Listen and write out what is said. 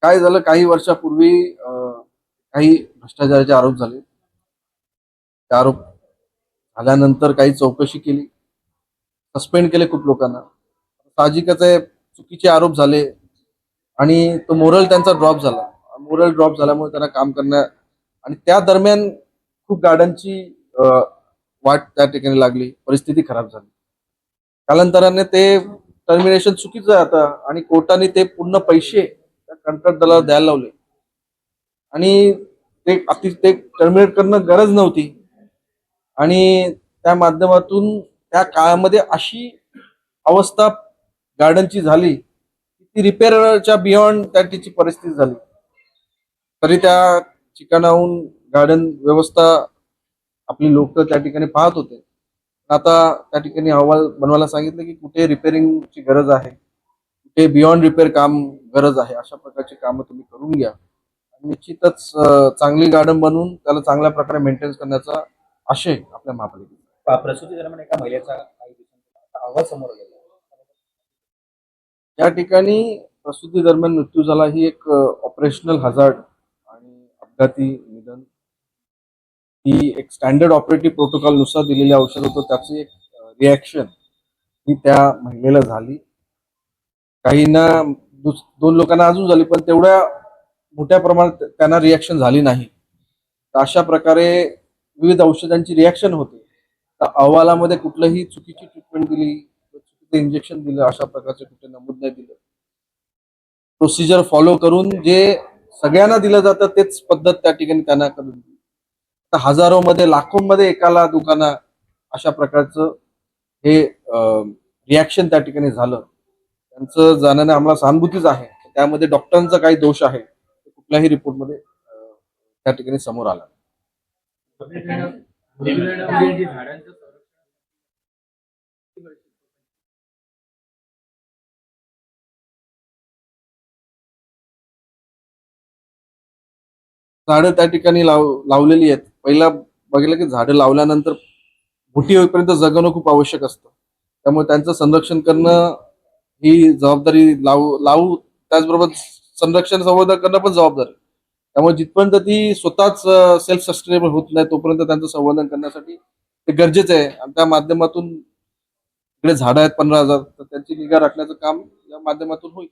काय झालं, काही वर्षापूर्वी काही भ्रष्टाचाराचे आरोप झाले. ते आरोप झाल्यानंतर काही चौकशी केली, सस्पेंड केले खूप लोकांना. साहजिकच आहे, चुकीचे आरोप झाले आणि तो मोरल त्यांचा ड्रॉप झाला. मोरल ड्रॉप झाल्यामुळे त्यांना काम करण्या आणि त्या दरम्यान खूप गार्डनची वाट त्या ठिकाणी लागली, परिस्थिती खराब झाली. कालांतराने ते टर्मिनेशन चुकीचं आहे आता आणि कोर्टाने ते पूर्ण पैसे त्या कंत्राटदाराला द्यायला लावले आणि ते टर्मिनेट करणं गरज नव्हती आणि त्या माध्यमातून त्या काळामध्ये अशी अवस्था गार्डनची झाली की ती रिपेअरच्या बियॉन्ड त्या तिची परिस्थिती झाली. तरी त्या ठिकाणाहून गार्डन व्यवस्था आपली लोक त्या ठिकाणी पाहत होते. आता त्या ठिकाणी अहवाल बनवायला सांगितलं की कुठे रिपेअरिंगची गरज आहे, कुठे बियॉन्ड रिपेअर काम गरज आहे, अशा प्रकारची कामं तुम्ही करून घ्या. आणि निश्चितच चांगली गार्डन बनवून त्याला चांगल्या प्रकारे मेंटेन करण्याचा आशय आपल्या महापालिकेचा. प्रसूती दरम्यान एका महिलेचा काही दिवसांपूर्वी अहवाल समोर गेला. या ठिकाणी प्रसूती दरम्यान मृत्यू झाला ही एक ऑपरेशनल हझार्ड आणि अपघाती निधन ही एक स्टँडर्ड ऑपरेटिव्ह प्रोटोकॉल नुसार दिलेले औषध होतं, त्याची एक रिॲक्शन ही त्या महिलेला झाली. काहींना दोन लोकांना अजून झाली, पण तेवढ्या मोठ्या प्रमाणात त्यांना रिॲक्शन झाली नाही. तर अशा प्रकारे विविध औषधांची रिॲक्शन होते. तर अहवालामध्ये कुठलंही चुकीची ट्रीटमेंट दिली, चुकीचं इंजेक्शन दिलं, अशा प्रकारचे कुठे नमूद नाही दिलं. प्रोसिजर फॉलो करून जे सगळ्यांना दिलं जातं तेच पद्धत त्या ठिकाणी त्यांना करून दिली. तर हजारोमध्ये लाखोंमध्ये एकाला दुकाना अशा प्रकारचं हे रिॲक्शन त्या ठिकाणी झालं. त्यांचं जाण्याने आम्हाला सहानुभूतीच आहे. त्यामध्ये डॉक्टरांचा काही दोष आहे, कुठल्याही रिपोर्टमध्ये त्या ठिकाणी समोर आला. झाडं त्या ठिकाणी लावलेली आहेत. पहिला बघितलं की झाडं लावल्यानंतर मोठी होईपर्यंत जगवणं खूप आवश्यक असतं. त्यामुळे त्यांचं संरक्षण करणं ही जबाबदारी लावू त्याचबरोबर संरक्षण संवर्धन करणं पण जबाबदारी. त्यामुळे जिथपर्यंत ती स्वतःच सेल्फ सस्टेनेबल होत नाही तोपर्यंत त्यांचं संवर्धन करण्यासाठी ते गरजेचं आहे आणि त्या माध्यमातून इकडे झाडं आहेत 15,000 तर त्यांची निगा राखण्याचं काम या माध्यमातून होईल.